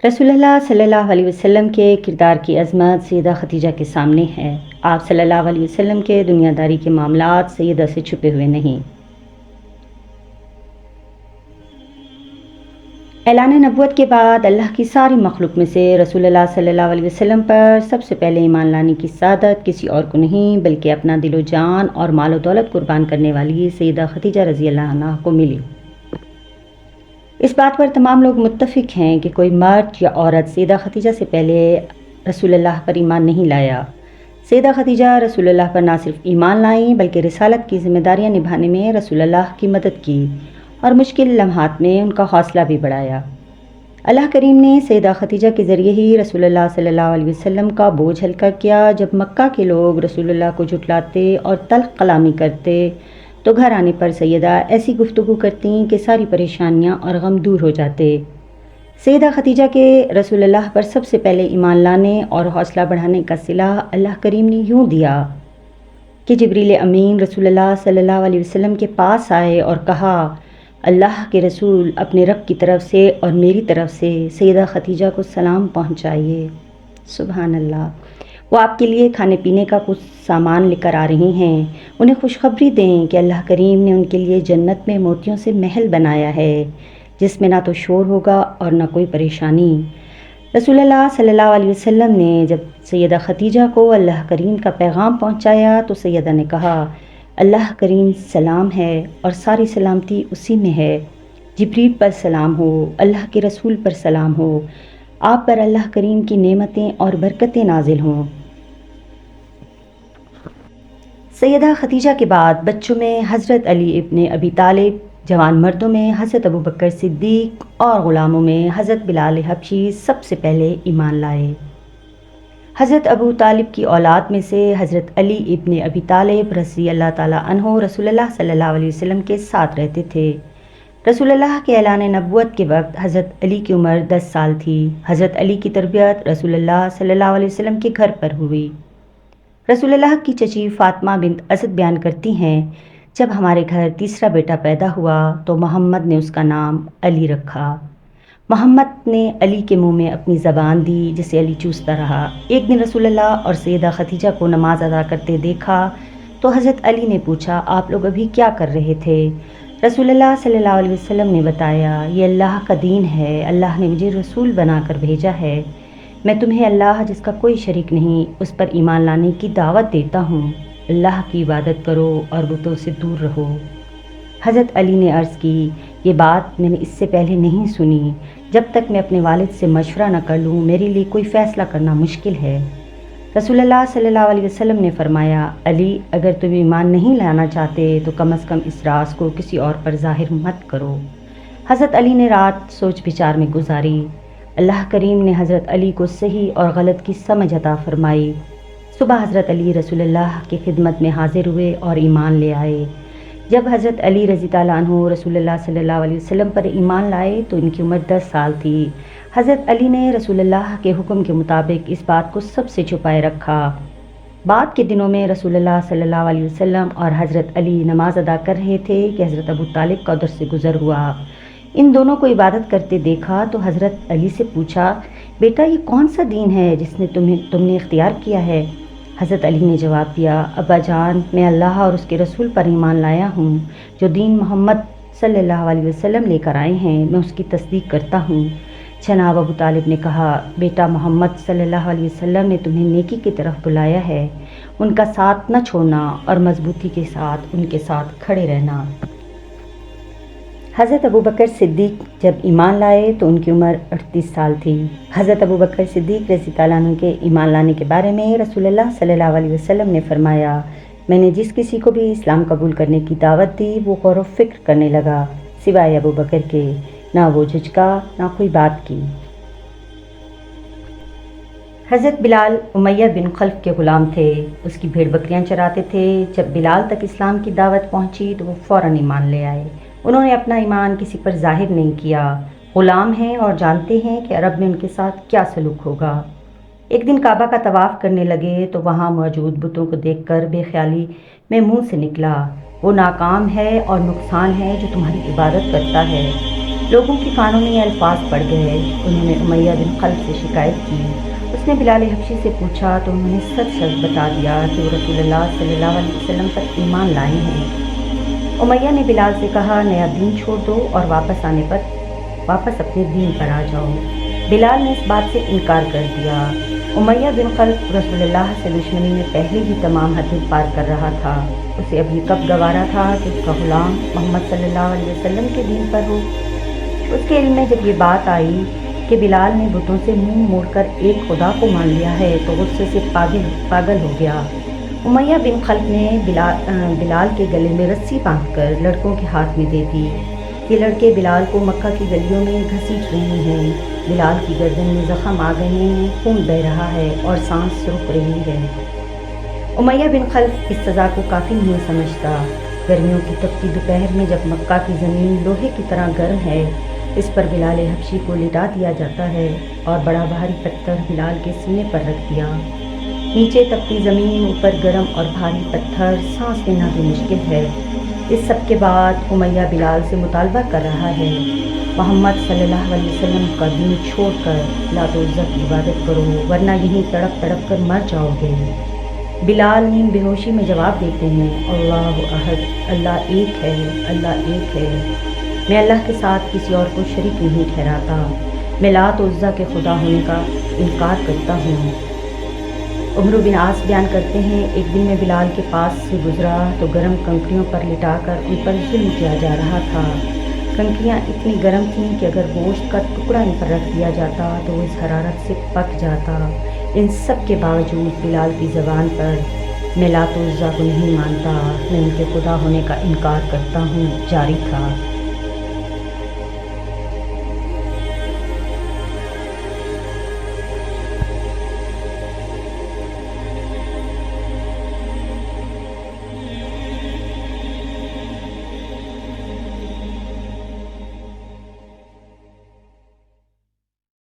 رسول اللہ صلی اللہ علیہ وسلم کے کردار کی عظمت سیدہ خدیجہ کے سامنے ہے۔ آپ صلی اللہ علیہ وسلم کے دنیا داری کے معاملات سیدہ سے چھپے ہوئے نہیں۔ اعلان نبوت کے بعد اللہ کی ساری مخلوق میں سے رسول اللہ صلی اللہ علیہ وسلم پر سب سے پہلے ایمان لانے کی سعادت کسی اور کو نہیں بلکہ اپنا دل و جان اور مال و دولت قربان کرنے والی سیدہ خدیجہ رضی اللہ عنہا کو ملی۔ اس بات پر تمام لوگ متفق ہیں کہ کوئی مرد یا عورت سیدہ خدیجہ سے پہلے رسول اللہ پر ایمان نہیں لایا۔ سیدہ خدیجہ رسول اللہ پر نہ صرف ایمان لائیں بلکہ رسالت کی ذمہ داریاں نبھانے میں رسول اللہ کی مدد کی اور مشکل لمحات میں ان کا حوصلہ بھی بڑھایا۔ اللہ کریم نے سیدہ خدیجہ کے ذریعے ہی رسول اللہ صلی اللہ علیہ وسلم کا بوجھ ہلکا کیا۔ جب مکہ کے لوگ رسول اللہ کو جھٹلاتے اور تلخ کلامی کرتے تو گھر آنے پر سیدہ ایسی گفتگو کرتی کہ ساری پریشانیاں اور غم دور ہو جاتے۔ سیدہ خدیجہ کے رسول اللہ پر سب سے پہلے ایمان لانے اور حوصلہ بڑھانے کا صلہ اللہ کریم نے یوں دیا کہ جبریل امین رسول اللہ صلی اللہ علیہ وسلم کے پاس آئے اور کہا، اللہ کے رسول اپنے رب کی طرف سے اور میری طرف سے سیدہ خدیجہ کو سلام پہنچائیے۔ سبحان اللہ۔ وہ آپ کے لیے کھانے پینے کا کچھ سامان لے کر آ رہی ہیں۔ انہیں خوشخبری دیں کہ اللہ کریم نے ان کے لیے جنت میں موتیوں سے محل بنایا ہے جس میں نہ تو شور ہوگا اور نہ کوئی پریشانی۔ رسول اللہ صلی اللہ علیہ وسلم نے جب سیدہ خدیجہ کو اللہ کریم کا پیغام پہنچایا تو سیدہ نے کہا، اللہ کریم سلام ہے اور ساری سلامتی اسی میں ہے۔ جبریل پر سلام ہو، اللہ کے رسول پر سلام ہو، آپ پر اللہ کریم کی نعمتیں اور برکتیں نازل ہوں۔ سیدہ خدیجہ کے بعد بچوں میں حضرت علی ابن ابی طالب، جوان مردوں میں حضرت ابو بکر صدیق اور غلاموں میں حضرت بلال حبشی سب سے پہلے ایمان لائے۔ حضرت ابو طالب کی اولاد میں سے حضرت علی ابن ابی طالب رضی اللہ تعالیٰ عنہ رسول اللہ صلی اللہ علیہ وسلم کے ساتھ رہتے تھے۔ رسول اللہ کے اعلان نبوت کے وقت حضرت علی کی عمر 10 سال تھی۔ حضرت علی کی تربیت رسول اللہ صلی اللہ علیہ وسلم کے گھر پر ہوئی۔ رسول اللہ کی چچی فاطمہ بنت اسد بیان کرتی ہیں، جب ہمارے گھر تیسرا بیٹا پیدا ہوا تو محمد نے اس کا نام علی رکھا۔ محمد نے علی کے منہ میں اپنی زبان دی جسے علی چوستا رہا۔ ایک دن رسول اللہ اور سیدہ خدیجہ کو نماز ادا کرتے دیکھا تو حضرت علی نے پوچھا، آپ لوگ ابھی کیا کر رہے تھے؟ رسول اللہ صلی اللہ علیہ وسلم نے بتایا، یہ اللہ کا دین ہے، اللہ نے مجھے رسول بنا کر بھیجا ہے، میں تمہیں اللہ جس کا کوئی شریک نہیں اس پر ایمان لانے کی دعوت دیتا ہوں، اللہ کی عبادت کرو اور بتوں سے دور رہو۔ حضرت علی نے عرض کی، یہ بات میں نے اس سے پہلے نہیں سنی، جب تک میں اپنے والد سے مشورہ نہ کر لوں میرے لیے کوئی فیصلہ کرنا مشکل ہے۔ رسول اللہ صلی اللہ علیہ وسلم نے فرمایا، علی اگر تم ایمان نہیں لانا چاہتے تو کم از کم اس راز کو کسی اور پر ظاہر مت کرو۔ حضرت علی نے رات سوچ بچار میں گزاری۔ اللہ کریم نے حضرت علی کو صحیح اور غلط کی سمجھ عطا فرمائی۔ صبح حضرت علی رسول اللہ کی خدمت میں حاضر ہوئے اور ایمان لے آئے۔ جب حضرت علی رضی اللہ عنہ رسول اللہ صلی اللہ علیہ وسلم پر ایمان لائے تو ان کی عمر 10 سال تھی۔ حضرت علی نے رسول اللہ کے حکم کے مطابق اس بات کو سب سے چھپائے رکھا۔ بعد کے دنوں میں رسول اللہ صلی اللہ علیہ وسلم اور حضرت علی نماز ادا کر رہے تھے کہ حضرت ابو طالب کا ادھر سے گزر ہوا۔ ان دونوں کو عبادت کرتے دیکھا تو حضرت علی سے پوچھا، بیٹا یہ کون سا دین ہے جس نے تم نے اختیار کیا ہے؟ حضرت علی نے جواب دیا، ابا جان میں اللہ اور اس کے رسول پر ایمان لایا ہوں، جو دین محمد صلی اللہ علیہ وسلم لے کر آئے ہیں میں اس کی تصدیق کرتا ہوں۔ جناب ابو طالب نے کہا، بیٹا محمد صلی اللہ علیہ وسلم نے تمہیں نیکی کی طرف بلایا ہے، ان کا ساتھ نہ چھوڑنا اور مضبوطی کے ساتھ ان کے ساتھ کھڑے رہنا۔ حضرت ابو بکر صدیق جب ایمان لائے تو ان کی عمر 38 سال تھی۔ حضرت ابو بکر صدیق رضی اللہ عنہ کے ایمان لانے کے بارے میں رسول اللہ صلی اللہ علیہ وسلم نے فرمایا، میں نے جس کسی کو بھی اسلام قبول کرنے کی دعوت دی وہ غور و فکر کرنے لگا، سوائے ابو بکر کے، نہ وہ جھجکا نہ کوئی بات کی۔ حضرت بلال امیہ بن خلف کے غلام تھے، اس کی بھیڑ بکریاں چراتے تھے۔ جب بلال تک اسلام کی دعوت پہنچی تو وہ فوراً ایمان لے آئے۔ انہوں نے اپنا ایمان کسی پر ظاہر نہیں کیا، غلام ہیں اور جانتے ہیں کہ عرب میں ان کے ساتھ کیا سلوک ہوگا۔ ایک دن کعبہ کا طواف کرنے لگے تو وہاں موجود بتوں کو دیکھ کر بے خیالی میں منہ سے نکلا، وہ ناکام ہے اور نقصان ہے جو تمہاری عبادت کرتا ہے۔ لوگوں کے کانوں میں یہ الفاظ پڑ گئے۔ انہوں نے امیہ بن خلف سے شکایت کی۔ اس نے بلال حبشی سے پوچھا تو انہوں نے سچ سچ بتا دیا کہ وہ رسول اللہ صلی اللہ علیہ وسلم پر ایمان لائے ہیں۔ امیہ نے بلال سے کہا، نیا دین چھوڑ دو اور واپس آنے پر واپس اپنے دین پر آ جاؤ۔ بلال نے اس بات سے انکار کر دیا۔ امیہ بن خلف رسول اللہ سے دشمنی میں پہلے ہی تمام حدیں پار کر رہا تھا۔ اسے اب یہ کب گوارا تھا کہ اس کا غلام محمد صلی اللہ علیہ وسلم کے دین پر ہو۔ اس کے علم میں جب یہ بات آئی کہ بلال نے بتوں سے منہ موڑ کر ایک خدا کو مان لیا ہے تو غصے سے پاگل ہو گیا۔ امیہ بن خلف نے بلال کے گلے میں رسی باندھ کر لڑکوں کے ہاتھ میں دے دی۔ یہ لڑکے بلال کو مکہ کی گلیوں میں گھسیٹ رہے ہیں۔ بلال کی گردن میں زخم آ گئے ہیں، خون بہہ رہا ہے اور سانس رک رہی ہے۔ امیہ بن خلف اس سزا کو کافی نہیں سمجھتا۔ گرمیوں کی تپتی دوپہر میں جب مکہ کی زمین لوہے کی طرح گرم ہے، اس پر بلال حبشی کو لٹا دیا جاتا ہے اور بڑا بھاری پتھر بلال کے سینے پر رکھ دیا۔ نیچے تپتی زمین، اوپر گرم اور بھاری پتھر، سانس لینا بھی مشکل ہے۔ اس سب کے بعد امیہ بلال سے مطالبہ کر رہا ہے، محمد صلی اللہ علیہ وسلم کا دین چھوڑ کر لات و عزیٰ کی عبادت کرو ورنہ یہیں تڑپ تڑپ کر مر جاؤ گے۔ بلال نیم بے ہوشی میں جواب دیتے ہیں، اللہ احد، اللہ ایک ہے، اللہ ایک ہے۔ میں اللہ کے ساتھ کسی اور کو شریک نہیں ٹھہراتا۔ میں لات و عزیٰ کے خدا ہونے کا انکار کرتا ہوں۔ عمرو بن عاص بیان کرتے ہیں، ایک دن میں بلال کے پاس سے گزرا تو گرم کنکریوں پر لٹا کر ان پر ظلم کیا جا رہا تھا۔ کنکریاں اتنی گرم تھیں کہ اگر گوشت کا ٹکڑا ان پر رکھ دیا جاتا تو وہ اس حرارت سے پک جاتا۔ ان سب کے باوجود بلال کی زبان پر میں لات و عزیٰ کو نہیں مانتا، میں ان کے خدا ہونے کا انکار کرتا ہوں جاری تھا۔